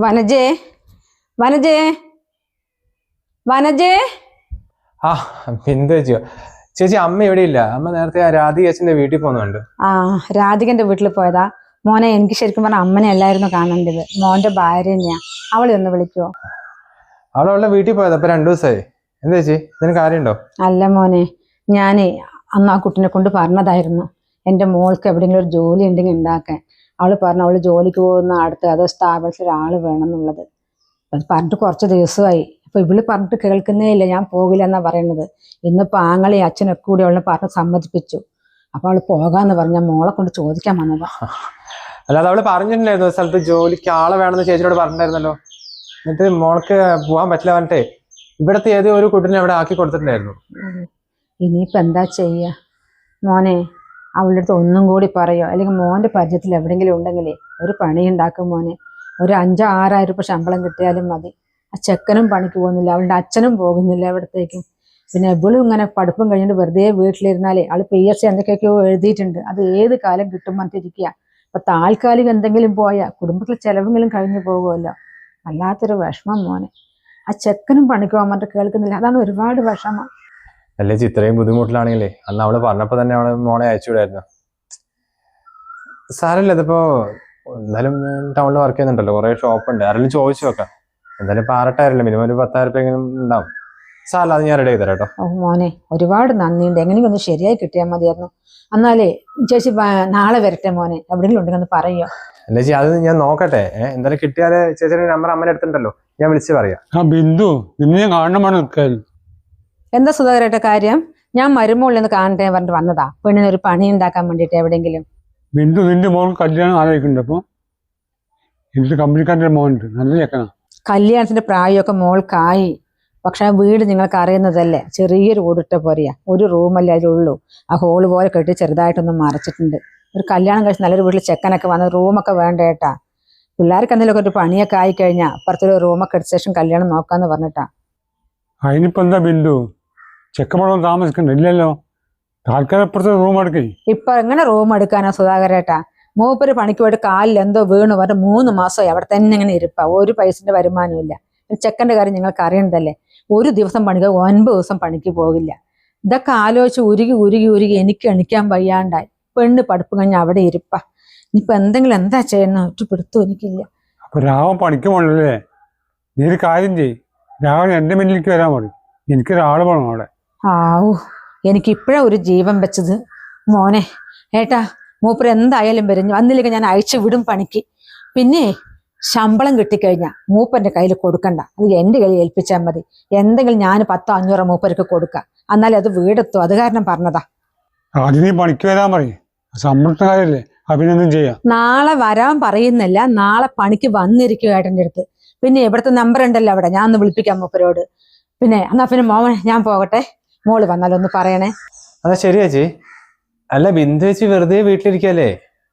വനജേ വനജേ വനജേ. ആ ബിന്ദു ചേച്ചിയോ? ചേച്ചി അമ്മ ഇവിടെ ഇല്ല. അമ്മ നേരത്തെ ആ രാധിക ചേച്ചിന്റെ വീട്ടിൽ പോകുന്നുണ്ട്. ആ രാധികന്റെ വീട്ടിൽ പോയതാ മോനെ. എനിക്ക് ശരിക്കും പറഞ്ഞ അമ്മനെ അല്ലായിരുന്നു കാണേണ്ടത്, മോന്റെ ഭാര്യ തന്നെയാ. അവളെ ഒന്ന് വിളിക്കുവോ? അവളെ വീട്ടിൽ പോയത് അപ്പൊ 2 ദിവസമായി. എന്താ ചേച്ചി, ഇതിന് കാര്യമുണ്ടോ? അല്ല മോനെ, ഞാനേ അന്ന് ആ കുട്ടിനെ കൊണ്ട് പറഞ്ഞതായിരുന്നു എൻ്റെ മോൾക്ക് എവിടെയെങ്കിലും ഒരു ജോലി ഉണ്ടെങ്കിൽ ഉണ്ടാക്കാൻ. അവള് പറഞ്ഞു അവള് ജോലിക്ക് പോകുന്ന അടുത്ത് അതോ സ്ഥാപനത്തിൽ ഒരാൾ വേണം എന്നുള്ളത്. അത് പറഞ്ഞിട്ട് കുറച്ച് ദിവസമായി. അപ്പൊ ഇവള് പറഞ്ഞിട്ട് കേൾക്കുന്നേ ഇല്ല, ഞാൻ പോകില്ല എന്നാ പറയുന്നത്. ഇന്നിപ്പോ ആങ്ങളെ അച്ഛനൊക്കെ കൂടി അവളെ പറഞ്ഞ് സമ്മതിപ്പിച്ചു. അപ്പൊ അവള് പോകാന്ന് പറഞ്ഞ മോളെ കൊണ്ട് ചോദിക്കാൻ വന്നതാ. അല്ലാതെ അവള് പറഞ്ഞിട്ടുണ്ടായിരുന്നു സ്ഥലത്ത് ജോലിക്ക് ആളെ വേണമെന്ന് ചേച്ചിയോട് പറഞ്ഞിട്ടുണ്ടായിരുന്നല്ലോ. എന്നിട്ട് മോൾക്ക് പോകാൻ പറ്റില്ല പറഞ്ഞിട്ടേ ഇവിടത്തെ ഏതോ ഒരു കുട്ടിനെ അവിടെ ആക്കി കൊടുത്തിട്ടുണ്ടായിരുന്നു. ഇനിയിപ്പോൾ എന്താ ചെയ്യുക മോനെ? അവളുടെ അടുത്ത് ഒന്നും കൂടി പറയോ, അല്ലെങ്കിൽ മോൻ്റെ പരിചയത്തിൽ എവിടെയെങ്കിലും ഉണ്ടെങ്കിലേ ഒരു പണി ഉണ്ടാക്കും മോനെ. ഒരു 5,000-6,000 രൂപ ശമ്പളം കിട്ടിയാലും മതി. ആ ചെക്കനും പണിക്ക് പോകുന്നില്ല, അവളുടെ അച്ഛനും പോകുന്നില്ല എവിടത്തേക്കും. പിന്നെ എവളും ഇങ്ങനെ പഠിപ്പും കഴിഞ്ഞിട്ട് വെറുതെ വീട്ടിലിരുന്നാലേ അവൾ PSC എന്തൊക്കെയൊക്കെയോ എഴുതിയിട്ടുണ്ട്. അത് ഏത് കാലം കിട്ടും പറഞ്ഞിട്ടിരിക്കുക. അപ്പൊ താൽക്കാലികം എന്തെങ്കിലും പോയാൽ കുടുംബത്തിലെ ചെലവെങ്കിലും കഴിഞ്ഞു പോകുമല്ലോ. വല്ലാത്തൊരു വിഷമം മോനെ. ആ ചെക്കനും പണിക്ക് പോകാൻ പറഞ്ഞിട്ട് കേൾക്കുന്നില്ല, അതാണ് ഒരുപാട് വിഷമം. അല്ലേ ഇത്രയും ബുദ്ധിമുട്ടിലാണെങ്കിലേ അന്ന് അവള് പറഞ്ഞപ്പോ തന്നെ അവള് മോളെ അയച്ചുവിടായിരുന്നു. സാരല്ല, ഇതിപ്പോ എന്തായാലും ടൗണിൽ വർക്ക് ചെയ്യുന്നുണ്ടല്ലോ, കുറെ ഷോപ്പ് ഉണ്ട്, ആരെങ്കിലും ചോദിച്ചു നോക്കാം. എന്തായാലും ഇപ്പൊ 6,000 മിനിമം ഒരു 10,000 രൂപ ഉണ്ടാവും. സാരല്ല, അത് ഞാൻ റെഡി ചെയ്ത് തരാം കേട്ടോ. ഓ മോനെ, ഒരുപാട് നന്ദിയുണ്ട്. എങ്ങനെയും ഒന്ന് ശരിയായി കിട്ടിയാൽ മതിയായിരുന്നു. എന്നാലേ ചേച്ചി നാളെ വരട്ടെ മോനെ, എവിടെയെങ്കിലും ഉണ്ടെന്ന് പറയോ? അല്ലേ ചേച്ചി, അത് ഞാൻ നോക്കട്ടെ. എന്തായാലും കിട്ടിയാല് ചേച്ചിയുടെ നമ്പർ അമ്മയുടെ അടുത്തുണ്ടല്ലോ, ഞാൻ വിളിച്ച് പറയാം. ബിന്ദു നിന്നെ കാണണം നിൽക്കാൻ. എന്താ സുധാകരേട്ട കാര്യം? ഞാൻ മരുമോളിൽ നിന്ന് കാണട്ടെ പറഞ്ഞിട്ട് വന്നതാ, പെണ്ണിനൊരു പണി ഉണ്ടാക്കാൻ വേണ്ടിട്ട് എവിടെയെങ്കിലും. ബിന്ദു നിന്റെ മോൾ കല്യാണം ആലോചിക്കുന്നുണ്ട്. അപ്പൊ എനിക്ക് കമ്പനിക്കാരൻ്റെ മോനുണ്ട്, നല്ല ചെക്കനാ. കല്യാണത്തിന്റെ പ്രായമൊക്കെ മോൾക്കായി. പക്ഷെ ആ വീട് നിങ്ങൾക്ക് അറിയുന്നതല്ലേ, ചെറിയൊരു ഓടിട്ട പോലെയാ. ഒരു റൂമല്ലേ അതിലുള്ളൂ. ആ ഹോള് പോലെ കെട്ടി ചെറുതായിട്ടൊന്നും മറച്ചിട്ടുണ്ട്. ഒരു കല്യാണം കഴിച്ച് നല്ലൊരു വീട്ടിൽ ചെക്കനൊക്കെ വന്ന് റൂമൊക്കെ വേണ്ട ഏട്ടാ. പിള്ളേർക്ക് എന്തെങ്കിലുമൊക്കെ ഒരു പണിയൊക്കെ ആയി കഴിഞ്ഞാൽ അപ്പുറത്തൊരു റൂമൊക്കെ എടുത്ത ശേഷം കല്യാണം നോക്കാന്ന് പറഞ്ഞിട്ടാ. അതിനിപ്പോ എന്താ ബിന്ദു, ചെക്കമ്മളം താമസിക്കണ്ട ഇല്ലല്ലോ, താൽക്കാലം അപ്പുറത്തെ റൂം എടുക്കേ. ഇപ്പൊ എങ്ങനെ റൂം എടുക്കാനാ സുധാകരേട്ടാ? മൂപ്പര് പണിക്ക് പോയിട്ട് കാലിൽ എന്തോ വീണു പറഞ്ഞ് 3 മാസമായി അവിടെ തന്നെ ഇങ്ങനെ ഇരിപ്പാ. ഒരു പൈസന്റെ വരുമാനവും ഇല്ല. ചെക്കൻ്റെ കാര്യം നിങ്ങൾക്ക് അറിയണതല്ലേ, ഒരു ദിവസം പണിക്ക് 9 ദിവസം പണിക്ക് പോകില്ല. ഇതൊക്കെ ആലോചിച്ച് ഉരുകി എനിക്ക് എണിക്കാൻ വയ്യാണ്ടായി. പെണ്ണ് പഠിപ്പ് കഴിഞ്ഞ് അവിടെ ഇരിപ്പാ. ഇനിയിപ്പൊ എന്തെങ്കിലും എന്താ ചെയ്യുന്ന ഒറ്റ പിടുത്തും എനിക്കില്ല. അപ്പൊ രാവൻ പണിക്ക് പോകണല്ലേ? നീ ഒരു കാര്യം ചെയ്യ്, രാവൻ എന്റെ മുന്നിലേക്ക് വരാൻ മതി, എനിക്കൊരാള് വേണം അവിടെ. ആവൂ, എനിക്കിപ്പോഴാ ഒരു ജീവൻ വെച്ചത് മോനെ. ഏട്ടാ, മൂപ്പര് എന്തായാലും വരും, വന്നില്ലെങ്കിൽ ഞാൻ അയച്ചു വിടും പണിക്ക്. പിന്നെ ശമ്പളം കിട്ടിക്കഴിഞ്ഞാൽ മൂപ്പന്റെ കയ്യിൽ കൊടുക്കണ്ട, അത് എൻ്റെ കയ്യിൽ ഏൽപ്പിച്ചാൽ മതി. എന്തെങ്കിലും ഞാൻ 100-500 മൂപ്പർക്ക് കൊടുക്കാം, എന്നാലും അത് വീടെത്തും. അത് കാരണം പറഞ്ഞതാ. ആദ്യം നീ പണിക്ക് വരാൻ പറയും, സമ്പളത്തെ കാര്യല്ലേ, അഭിനന്ദനം ചെയ്യാം. നാളെ വരാൻ പറയുന്നില്ല, നാളെ പണിക്ക് വന്നിരിക്കും ഏട്ടൻ്റെ അടുത്ത്. പിന്നെ ഇവിടുത്തെ നമ്പർ ഉണ്ടല്ലോ അവിടെ, ഞാൻ ഒന്ന് വിളിപ്പിക്കാം മൂപ്പരോട്. പിന്നെ എന്നാ പിന്നെ മോനെ ഞാൻ പോകട്ടെ, മോള് വന്നാലൊന്ന് പറയണേ. അതാ ശരി ചേച്ചി. അല്ല ബിന്ദു ചേച്ചി വെറുതെ വീട്ടിലിരിക്കല്ലേ,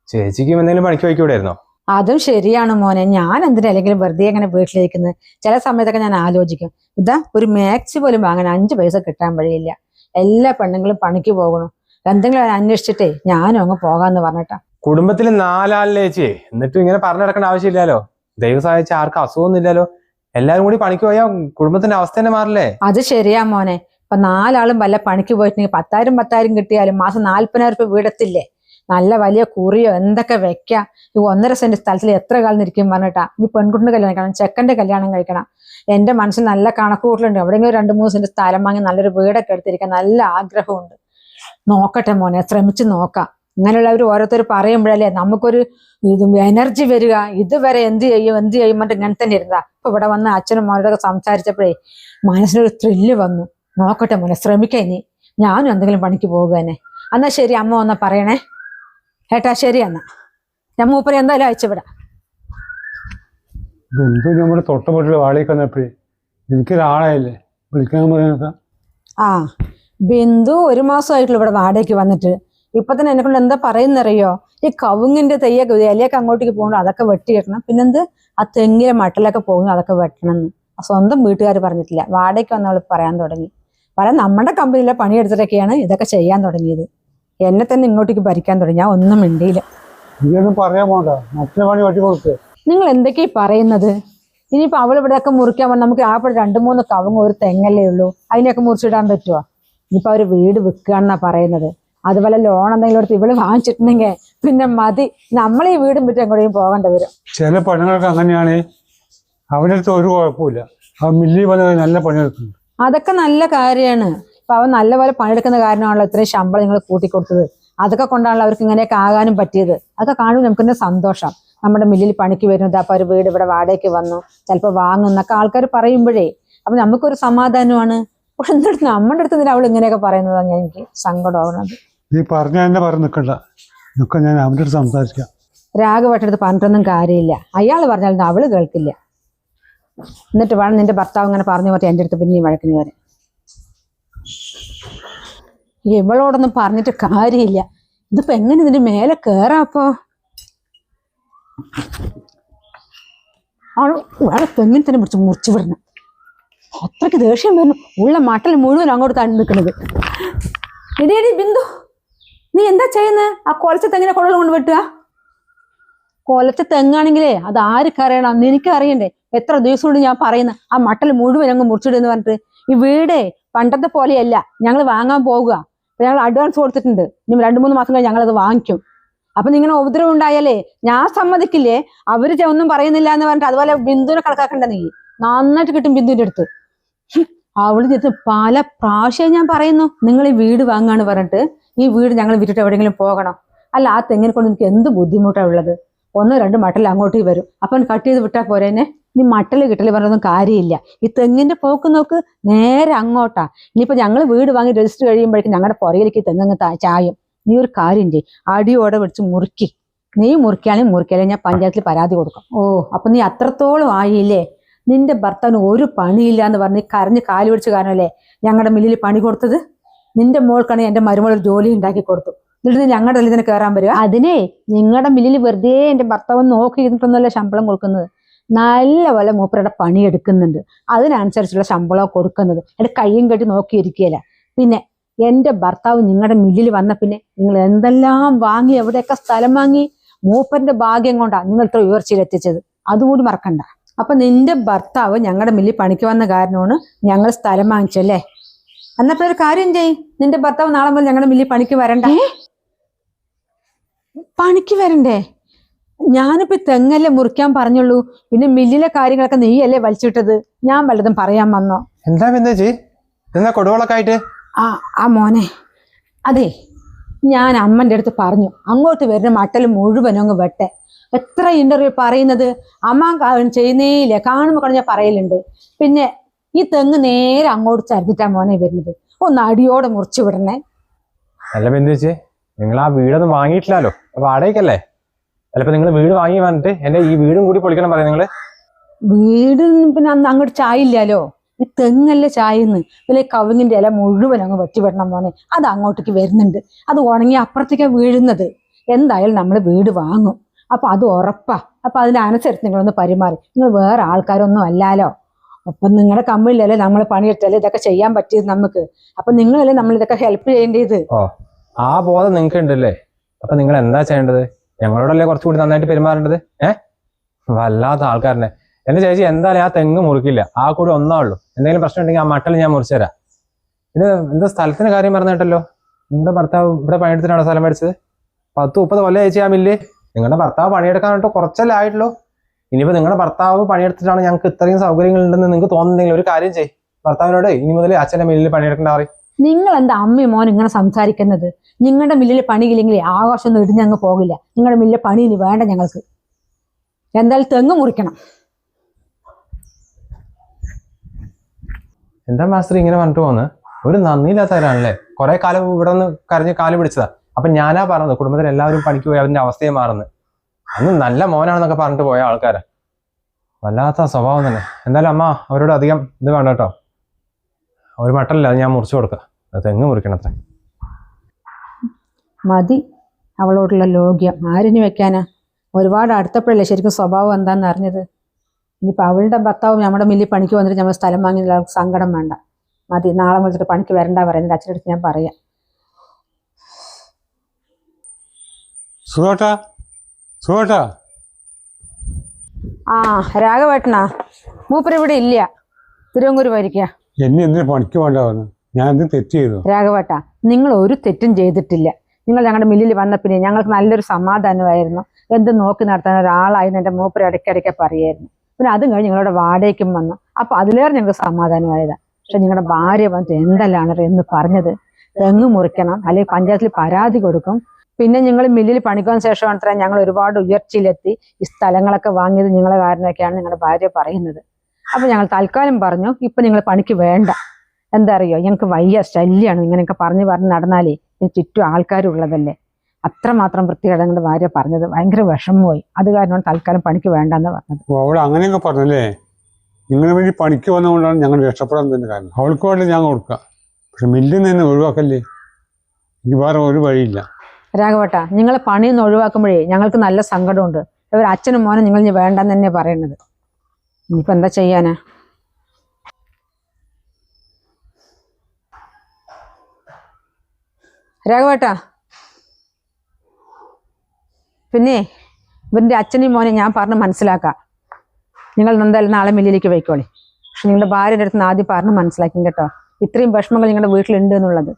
ചേച്ചിക്കും എന്തെങ്കിലും പണിക്ക് പോയിക്കൂടായിരുന്നോ? അതും ശരിയാണ് മോനെ. ഞാൻ എന്തിനാ അല്ലെങ്കിലും വെറുതെ അങ്ങനെ വീട്ടിലിരിക്കുന്നത്? ചില സമയത്തൊക്കെ ഞാൻ ആലോചിക്കും, ഇതാ ഒരു മാക്സി പോലും വാങ്ങാൻ 5 പൈസ കിട്ടാൻ വഴിയില്ല. എല്ലാ പെണ്ണുങ്ങളും പണിക്ക് പോകണം. എന്തെങ്കിലും അന്വേഷിച്ചിട്ടേ ഞാനും അങ്ങ് പോകാന്ന് പറഞ്ഞിട്ടാ. കുടുംബത്തിൽ 4 ആളില്ലേ ചേച്ചി, എന്നിട്ടും ഇങ്ങനെ പറഞ്ഞു നടക്കേണ്ട ആവശ്യമില്ലല്ലോ. ദൈവം സഹായിച്ച ആർക്കും അസുഖമൊന്നും ഇല്ലല്ലോ. എല്ലാരും കൂടി പണിക്ക് പോയാൽ കുടുംബത്തിന്റെ അവസ്ഥ തന്നെ മാറില്ലേ? അത് ശരിയാ മോനെ. ഇപ്പൊ 4 ആളും വല്ല പണിക്ക് പോയിട്ടുണ്ടെങ്കിൽ 10,000 കിട്ടിയാലും മാസം 40,000 രൂപ വീടത്തില്ലേ? നല്ല വലിയ കുറിയോ എന്തൊക്കെ വെക്കാം. ഈ 1.5 സെന്റ് സ്ഥലത്തിൽ എത്ര കാലം ഇരിക്കും പറഞ്ഞിട്ടാ. ഈ പെൺകുട്ടിന്റെ കല്യാണം കഴിക്കണം, ചെക്കന്റെ കല്യാണം കഴിക്കണം. എന്റെ മനസ്സിൽ നല്ല കണക്കുകൂട്ടലുണ്ട്. എവിടെയെങ്കിലും 2-3 സെന്റ് സ്ഥലം വാങ്ങി നല്ലൊരു വീടൊക്കെ എടുത്തിരിക്കാൻ നല്ല ആഗ്രഹമുണ്ട്. നോക്കട്ടെ മോനെ, ശ്രമിച്ചു നോക്കാം. ഇങ്ങനെയുള്ളവർ ഓരോരുത്തർ പറയുമ്പോഴല്ലേ നമുക്കൊരു എനർജി വരിക. ഇതുവരെ എന്ത് ചെയ്യും പറഞ്ഞിട്ട് ഇങ്ങനെ തന്നെ ഇരുന്നതാ. ഇപ്പൊ ഇവിടെ വന്ന് അച്ഛനും മോനോടൊക്കെ സംസാരിച്ചപ്പോഴേ മനസ്സിനൊരു ത്രില്ല് വന്നു. നോക്കട്ടെ മോനെ, ശ്രമിക്കാം. ഇനി ഞാനും എന്തെങ്കിലും പണിക്ക് പോകുക തന്നെ. എന്നാ ശരി, അമ്മ വന്നാ പറയണേ. ഏട്ടാ ശരി, എന്നാ ഞാൻ മൂപ്പരെ എന്തായാലും അയച്ചുവിടാം. ബിന്ദു നമ്മുടെ തൊട്ടപ്പുറത്തുള്ള വാളിലേക്ക് വന്നപ്പോഴേ എനിക്കൊരാളായില്ലേ, വിളിക്കാൻ പറയാനൊക്കെ. ആ ബിന്ദു 1 മാസമായിട്ടുള്ള ഇവിടെ വാടകയ്ക്ക് വന്നിട്ട്. ഇപ്പൊ തന്നെ എന്നെ കൊണ്ട് എന്താ പറയുന്നറിയോ, ഈ കവുങ്ങിന്റെ തെയ്യൊക്കെ ഇലയൊക്കെ അങ്ങോട്ടേക്ക് പോകണം, അതൊക്കെ വെട്ടിയിടണം. പിന്നെന്ത് ആ തെങ്ങിലെ മട്ടലൊക്കെ പോകുന്നു, അതൊക്കെ വെട്ടണം എന്ന് സ്വന്തം വീട്ടുകാർ പറഞ്ഞിട്ടില്ല. വാടകയ്ക്ക് വന്നവൾ പറയാൻ തുടങ്ങി. നമ്മുടെ കമ്പനിയിലെ പണിയെടുത്തിട്ടൊക്കെയാണ് ഇതൊക്കെ ചെയ്യാൻ തുടങ്ങിയത്. എന്നെ തന്നെ ഇങ്ങോട്ടേക്ക് ഭരിക്കാൻ തുടങ്ങി. ഞാൻ ഒന്നും മിണ്ടിയില്ല. പറയാൻ പോണ്ട, മറ്റേ പണി വെട്ടി കൊടുക്കുക. നിങ്ങൾ എന്തൊക്കെയാ പറയുന്നത്? ഇനിയിപ്പോ അവൾ ഇവിടെയൊക്കെ മുറിക്കാൻ പറഞ്ഞാൽ നമുക്ക് ആ 2-3 കവുങ്ങ് ഒരു തെങ്ങല്ലേ ഉള്ളൂ, അതിനെയൊക്കെ മുറിച്ചിടാൻ പറ്റുമോ? ഇനിയിപ്പോ അവര് വീട് വിൽക്കുകയെന്നാ പറയുന്നത്. അതുപോലെ ലോൺ എന്തെങ്കിലും എടുത്ത് ഇവള് വാങ്ങിച്ചിട്ടുണ്ടെങ്കിൽ പിന്നെ മതി, നമ്മൾ ഈ വീടും വിറ്റ് എങ്ങോട്ടും പോകേണ്ടി വരും. ചില പണികൾക്ക് അങ്ങനെയാണ്. അവൻ്റെ അടുത്ത് ഒരു കുഴപ്പമില്ല, ആ മില്ലി പോലെ നല്ല പണിയെടുക്കുന്നു. അതൊക്കെ നല്ല കാര്യമാണ്. ഇപ്പൊ അവൻ നല്ലപോലെ പണിയെടുക്കുന്ന കാരണമാണല്ലോ ഇത്രയും ശമ്പളം നിങ്ങൾ കൂട്ടിക്കൊടുത്തത്. അതൊക്കെ കൊണ്ടാണല്ലോ അവർക്ക് ഇങ്ങനെയൊക്കെ ആകാനും പറ്റിയത്. അതൊക്കെ കാണുമ്പോൾ നമുക്ക് സന്തോഷം. നമ്മുടെ മില്ലിൽ പണിക്ക് വരുന്നത്, അപ്പൊ ഒരു വീട് ഇവിടെ വാടകയ്ക്ക് വന്നു, ചിലപ്പോൾ വാങ്ങുന്നൊക്കെ ആൾക്കാർ പറയുമ്പോഴേ അപ്പൊ നമുക്കൊരു സമാധാനമാണ്. പക്ഷെ എന്നിട്ട് നമ്മുടെ അടുത്ത് നിന്ന് അവൾ ഇങ്ങനെയൊക്കെ പറയുന്നതാണ് ഞാൻ എനിക്ക് സങ്കടമാകുന്നത്. നീ പറഞ്ഞ തന്നെ പറഞ്ഞ് നിൽക്കണ്ട, നിൽക്കാൻ ഞാൻ അവൻ്റെ അടുത്ത് സംസാരിക്കാം. രാഘവട്ടടുത്ത് പറഞ്ഞിട്ടൊന്നും കാര്യമില്ല, അയാൾ പറഞ്ഞാലൊന്നും അവള് കേൾക്കില്ല. എന്നിട്ട് വേണം നിന്റെ ഭർത്താവ് ഇങ്ങനെ പറഞ്ഞു പറ്റി എൻ്റെ അടുത്ത് പിന്നെയും വഴക്കിന് വരെ. ഇവളോടൊന്നും പറഞ്ഞിട്ട് കാര്യമില്ല. ഇതിപ്പോ എങ്ങനെ ഇതിന്റെ മേലെ കേറാപ്പോ? വേറെ തെങ്ങിന് തന്നെ പിടിച്ച് മുറിച്ചു വിടണം. അത്രയ്ക്ക് ദേഷ്യം വരുന്നു. ഉള്ള മട്ടൽ മുഴുവൻ അങ്ങോട്ട് തണ്ണി നിൽക്കുന്നത്. എടി ബിന്ദു, നീ എന്താ ചെയ്യുന്നത്? ആ കൊലച്ച തെങ്ങിനെ കൊള്ളൽ കൊണ്ട് വെട്ടുക? കൊലച്ച തെങ്ങാണെങ്കിലേ അത് ആർക്കറിയണം? നിനക്ക് അറിയണ്ടേ? എത്ര ദിവസം കൊണ്ട് ഞാൻ പറയുന്ന ആ മട്ടൽ മുഴുവൻ അങ്ങ് മുറിച്ചിടുന്ന് പറഞ്ഞിട്ട്. ഈ വീടേ പണ്ടത്തെ പോലെയല്ല, ഞങ്ങൾ വാങ്ങാൻ പോകുക. അപ്പൊ ഞങ്ങൾ അഡ്വാൻസ് കൊടുത്തിട്ടുണ്ട്. ഇനി 2-3 മാസം കഴിഞ്ഞ് ഞങ്ങളത് വാങ്ങിക്കും. അപ്പൊ നിങ്ങനെ ഉപദ്രവം ഉണ്ടായാലേ ഞാൻ സമ്മതിക്കില്ലേ? അവര് ഒന്നും പറയുന്നില്ല എന്ന് പറഞ്ഞിട്ട് അതുപോലെ ബിന്ദുവിനെ കണക്കാക്കണ്ട. നീ നന്നായിട്ട് കിട്ടും ബിന്ദുവിന്റെ അടുത്ത്. അവള് ചെന്ന് പല പ്രാവശ്യം ഞാൻ പറയുന്നു, നിങ്ങൾ ഈ വീട് വാങ്ങാണ് പറഞ്ഞിട്ട് ഈ വീട് ഞങ്ങൾ വിറ്റിട്ട് എവിടെയെങ്കിലും പോകണം. അല്ല, ആ തെങ്ങിനെ കൊണ്ട് എനിക്ക് എന്ത് ബുദ്ധിമുട്ടാണ് ഉള്ളത്? 1-2 മട്ടൽ അങ്ങോട്ടേക്ക് വരും, അപ്പം കട്ട് ചെയ്ത് വിട്ടാൽ പോരേനെ. ഇനി മട്ടൽ കിട്ടൽ പറഞ്ഞൊന്നും കാര്യമില്ല. ഈ തെങ്ങിന്റെ പോക്ക് നോക്ക്, നേരെ അങ്ങോട്ടാ. ഇനിയിപ്പോ ഞങ്ങൾ വീട് വാങ്ങി രജിസ്റ്റർ കഴിയുമ്പോഴേക്കും ഞങ്ങളുടെ പുറകിലേക്ക് തെങ്ങ് ചായും. നീ ഒരു കാര്യം ചെയ്യ്, അടിയോടെ വെച്ച് മുറുക്കി. നീ മുറിക്കാണെങ്കിൽ ഞാൻ പഞ്ചായത്തിൽ പരാതി കൊടുക്കാം. ഓ, അപ്പൊ നീ അത്രത്തോളം ആയില്ലേ? നിന്റെ ഭർത്താവിന് ഒരു പണിയില്ല എന്ന് പറഞ്ഞ് കരഞ്ഞ് കാല് പിടിച്ച് കാരണമല്ലേ ഞങ്ങളുടെ മില്ലിൽ പണി കൊടുത്തത്? നിന്റെ മോൾക്കാണ് എന്റെ മരുമോൾ ഒരു ജോലി ഉണ്ടാക്കി കൊടുത്തു. എന്നിട്ട് ഞങ്ങളുടെ ഇതിന് കയറാൻ വരിക? അതിനെ നിങ്ങളുടെ മില്ലിൽ വെറുതെ എന്റെ ഭർത്താവ് നോക്കി ഇരുന്നിട്ടൊന്നുമല്ല ശമ്പളം കൊടുക്കുന്നത്. നല്ല പോലെ മൂപ്പരുടെ പണിയെടുക്കുന്നുണ്ട്, അതിനനുസരിച്ചുള്ള ശമ്പളം കൊടുക്കുന്നത്. എന്റെ കയ്യും കെട്ടി നോക്കിയിരിക്കുകയല്ല. പിന്നെ എന്റെ ഭർത്താവ് നിങ്ങളുടെ മില്ലിൽ വന്ന പിന്നെ നിങ്ങൾ എന്തെല്ലാം വാങ്ങി, എവിടെയൊക്കെ സ്ഥലം വാങ്ങി. മൂപ്പന്റെ ഭാഗ്യം കൊണ്ടാണ് നിങ്ങൾ ഇത്ര ഉയർച്ചയിൽ എത്തിച്ചത്, അതുകൂടി മറക്കണ്ട. അപ്പൊ നിന്റെ ഭർത്താവ് ഞങ്ങളുടെ മില്ലിൽ പണിക്ക് വന്ന കാരണമാണ് ഞങ്ങൾ സ്ഥലം വാങ്ങിച്ചല്ലേ? എന്നപ്പോ ഒരു കാര്യം ചെയ്യ്, നിന്റെ ഭർത്താവ് നാളെ മുതൽ ഞങ്ങളുടെ മില്ലിൽ പണിക്ക് വരണ്ട. പണിക്ക് വരണ്ടേ? ഞാനിപ്പോ തെങ്ങല്ലേ മുറിക്കാൻ പറഞ്ഞുള്ളൂ, പിന്നെ മില്ലിലെ കാര്യങ്ങളൊക്കെ നീയല്ലേ വലിച്ചിട്ടത്. ഞാൻ വല്ലതും പറയാൻ വന്നോ? എന്താ ബിന്ദുജി, എന്താ കൊടുവളൊക്കെ ആയിട്ട്? ആ മോനെ, അതെ, ഞാൻ അമ്മന്റെ അടുത്ത് പറഞ്ഞു അങ്ങോട്ട് വരുന്ന മട്ടൽ മുഴുവനും അങ്ങ് വെട്ടെ. എത്ര ഇന്റർവ്യൂ പറയുന്നത്, അമ്മ ചെയ്യുന്നേയില്ല, കാണുമ്പോൾ ഞാൻ പറയലുണ്ട്. പിന്നെ ഈ തെങ്ങ് നേരെ അങ്ങോട്ട് ചരിഞ്ഞിട്ടാ മോനെ വരുന്നത്. ഒന്ന് അടിയോടെ മുറിച്ചു വിടണേ. അല്ല ബിന്ദുജി, നിങ്ങൾ ആ വീടൊന്നും വാങ്ങിയിട്ടില്ലല്ലോ, വാടകയ്ക്കല്ലേ? ചിലപ്പോ നിങ്ങൾ വീട് വാങ്ങി വന്നിട്ട് എന്റെ ഈ വീടും കൂടി പൊളിക്കണം പറയാം നിങ്ങള്. വീട് പിന്നെ അന്ന് അങ്ങോട്ട് ചായയില്ലല്ലോ, ഈ തെങ്ങല്ലേ ചായന്ന്. ഇതിലെ കവുങ്ങിന്റെ ഇല മുഴുവൻ അങ്ങ് വെട്ടിവിടണം മോനെ. അത് അങ്ങോട്ടേക്ക് വരുന്നുണ്ട്, അത് ഉണങ്ങി അപ്പുറത്തേക്കാണ് വീഴുന്നത്. എന്തായാലും നമ്മൾ വീട് വാങ്ങും, അപ്പൊ അത് ഉറപ്പാ. അപ്പൊ അതിനനുസരിച്ച് നിങ്ങളൊന്ന് പരിമാറി. നിങ്ങൾ വേറെ ആൾക്കാരൊന്നും അല്ലാലോ. അപ്പൊ നിങ്ങളുടെ കമ്പനിയിലല്ലേ നമ്മൾ പണിയെടുത്തല്ലേ ഇതൊക്കെ ചെയ്യാൻ പറ്റിയത് നമുക്ക്. അപ്പൊ നിങ്ങളല്ലേ നമ്മൾ ഇതൊക്കെ ഹെൽപ്പ് ചെയ്യേണ്ടത്. ഓ, ആ ബോധം നിങ്ങൾക്ക് ഉണ്ടല്ലേ? അപ്പൊ നിങ്ങൾ എന്താ ചെയ്യേണ്ടത്? ഞങ്ങളോടല്ലേ കുറച്ചുകൂടി നന്നായിട്ട് പെരുമാറേണ്ടത്. വല്ലാത്ത ആൾക്കാരനെ. എന്റെ ചേച്ചി എന്തായാലും ആ തെങ്ങ് മുറിക്കില്ല, ആ കൂടി ഒന്നേ ഉള്ളൂ. എന്തെങ്കിലും പ്രശ്നം ഉണ്ടെങ്കിൽ ആ മട്ടൽ ഞാൻ മുറിച്ചു തരാം. ഇത് എന്താ സ്ഥലത്തിന്റെ കാര്യം പറഞ്ഞിട്ടല്ലോ? നിങ്ങളുടെ ഭർത്താവ് ഇവിടെ പണിയെടുത്തിട്ടാണോ സ്ഥലം മേടിച്ചത്? 10-30 കൊല്ലം ചേച്ചി ആ മില്ല്. നിങ്ങളുടെ ഭർത്താവ് പണിയെടുക്കാനായിട്ട് കുറച്ചല്ലേ ആയിട്ടുള്ളൂ. ഇനിയിപ്പോ നിങ്ങളുടെ ഭർത്താവ് പണിയെടുത്തിട്ടാണ് ഞങ്ങൾക്ക് ഇത്രയും സൗകര്യങ്ങൾ ഉണ്ടെന്ന് നിങ്ങൾക്ക് തോന്നുന്നെങ്കിൽ ഒരു കാര്യം ചെയ്യും, ഭർത്താവിനോട് ഇനി മുതൽ അച്ഛന്റെ മില്ലിൽ പണിയെടുക്കേണ്ട പറയും. നിങ്ങൾ എന്താ അമ്മയും മോൻ ഇങ്ങനെ സംസാരിക്കുന്നത്? നിങ്ങളുടെ മില്ലിൽ പണിയില്ലെങ്കിൽ ആഘോഷം ഇടിഞ്ഞ് അങ്ങ് പോകില്ല. നിങ്ങളുടെ മില്ലിലെ പണി ഇനി വേണ്ട ഞങ്ങൾക്ക്. എന്തായാലും തെങ്ങ് മുറിക്കണം. എന്താ മാസ്റ്റർ ഇങ്ങനെ പറഞ്ഞിട്ട് പോകുന്നത്? ഒരു നന്ദിയില്ലാത്തവരാണല്ലേ. കുറെ കാലം ഇവിടെ നിന്ന് കരഞ്ഞ് കാല് പിടിച്ചതാ. അപ്പൊ ഞാനാ പറഞ്ഞത് കുടുംബത്തിൽ എല്ലാവരും പണിക്ക് പോയി അവന്റെ അവസ്ഥയെ മാറുന്നത്. അന്ന് നല്ല മോനാണെന്നൊക്കെ പറഞ്ഞിട്ട് പോയ ആൾക്കാരാ. വല്ലാത്ത സ്വഭാവം തന്നെ. എന്തായാലും അമ്മ അവരോട് അധികം ഇത് വേണ്ട കേട്ടോ. ഒരു മട്ടല്ല, അത് ഞാൻ മുറിച്ചു കൊടുക്കാം. തെങ്ങ് മുറിക്കണത്ര മതി. അവളോടുള്ള ലോഗ്യം ആരിന് വെക്കാനാ? ഒരുപാട് അടുത്തപ്പോഴല്ലേ ശരിക്കും സ്വഭാവം എന്താണെന്ന് അറിഞ്ഞത്. ഇനിയിപ്പോൾ അവളുടെ ഭർത്താവ് നമ്മുടെ മില്ലിൽ പണിക്ക് വന്നിട്ട് നമ്മൾ സ്ഥലം വാങ്ങിയ സങ്കടം വേണ്ട. മതി, നാളെ വിളിച്ചിട്ട് പണിക്ക് വരണ്ട പറയുന്നത് അച്ഛൻ്റെ അടുത്ത് ഞാൻ പറയാം. സുഖേട്ടാ, സുഖേട്ടാ. ആ രാഘവേട്ടനാ, മൂപ്പര് ഇവിടെ ഇല്ല, തിരുവങ്കൂര് പോയിരിക്കുക. എന്നെ എന്തിനു പണിക്ക് വേണ്ടാവുന്നു? ഞാൻ എന്ത് തെറ്റ് ചെയ്തു? രാഘവേട്ട, നിങ്ങൾ ഒരു തെറ്റും ചെയ്തിട്ടില്ല. നിങ്ങൾ ഞങ്ങളുടെ മില്ലിൽ വന്ന പിന്നെ ഞങ്ങൾക്ക് നല്ലൊരു സമാധാനമായിരുന്നു. എന്ത് നോക്കി നടത്താൻ ഒരാളായിരുന്നു എൻ്റെ മൂപ്പര് ഇടയ്ക്കിടയ്ക്ക് പറയായിരുന്നു. പിന്നെ അതും കഴിഞ്ഞ് നിങ്ങളുടെ വാടകയ്ക്കും വന്നു. അപ്പൊ അതിലേറെ ഞങ്ങൾക്ക് സമാധാനമായതാ. പക്ഷെ നിങ്ങളുടെ ഭാര്യ വന്നിട്ട് എന്തെല്ലാം എന്ന് പറഞ്ഞത്, തെങ്ങ് മുറിക്കണം അല്ലെങ്കിൽ പഞ്ചായത്തിൽ പരാതി കൊടുക്കും. പിന്നെ നിങ്ങൾ മില്ലിൽ പണിക്കാൻ ശേഷമാണ് അത്ര ഞങ്ങൾ ഒരുപാട് ഉയർച്ചയിലെത്തി ഈ സ്ഥലങ്ങളൊക്കെ വാങ്ങിയത് നിങ്ങളെ കാരണമൊക്കെയാണ് നിങ്ങളുടെ ഭാര്യ പറയുന്നത്. അപ്പൊ ഞങ്ങൾ തൽക്കാലം പറഞ്ഞു, ഇപ്പൊ നിങ്ങൾ പണിക്ക് വേണ്ട. എന്താ അറിയോ, ഞങ്ങൾക്ക് വയ്യ, ശല്യാണ് ഇങ്ങനെയൊക്കെ പറഞ്ഞ് നടന്നാലേ ചുറ്റും ആൾക്കാരുള്ളതല്ലേ. അത്രമാത്രം വൃത്തികേട് നിങ്ങളുടെ ഭാര്യ പറഞ്ഞത്. ഭയങ്കര വിഷമമായി. അത് കാരണമാണ് തൽക്കാലം പണിക്ക് വേണ്ടെന്ന് പറഞ്ഞത്. അവൾ അങ്ങനെയൊക്കെ പറഞ്ഞല്ലേ? നിങ്ങളെ വേണ്ടി പണിക്ക് വന്നുകൊണ്ടാണ് ഞങ്ങൾ രക്ഷപ്പെടാൻ തന്നെ കാരണം. അവൾക്ക് വേണ്ടി ഞാൻ കൊടുക്കുക, പക്ഷെ മില്ലിൽ നിന്ന് ഒഴിവാക്കല്ലേ. എനിക്ക് വേറെ ഒരു വഴിയില്ല. രാഘവട്ട, നിങ്ങളെ പണിയൊന്ന് ഒഴിവാക്കുമ്പോഴേ ഞങ്ങൾക്ക് നല്ല സങ്കടമുണ്ട്. ഇവർ അച്ഛനും മോനും നിങ്ങൾ ഇനി വേണ്ടെന്ന് തന്നെ പറയുന്നത്. ഇനിയിപ്പോൾ എന്താ ചെയ്യാനാ? രാഘവട്ട, പിന്നെ ഇവരുടെ അച്ഛനെയും മോനെ ഞാൻ പറഞ്ഞ് മനസ്സിലാക്കാം. നിങ്ങൾ എന്തായാലും നാളെ മില്ലിലേക്ക് പോയിക്കോളി. പക്ഷെ നിങ്ങളുടെ ഭാര്യയുടെ അടുത്ത് നിന്ന് ആദ്യം പറഞ്ഞ് മനസ്സിലാക്കും കേട്ടോ, ഇത്രയും വിഷമങ്ങൾ നിങ്ങളുടെ വീട്ടിലുണ്ട് എന്നുള്ളത്.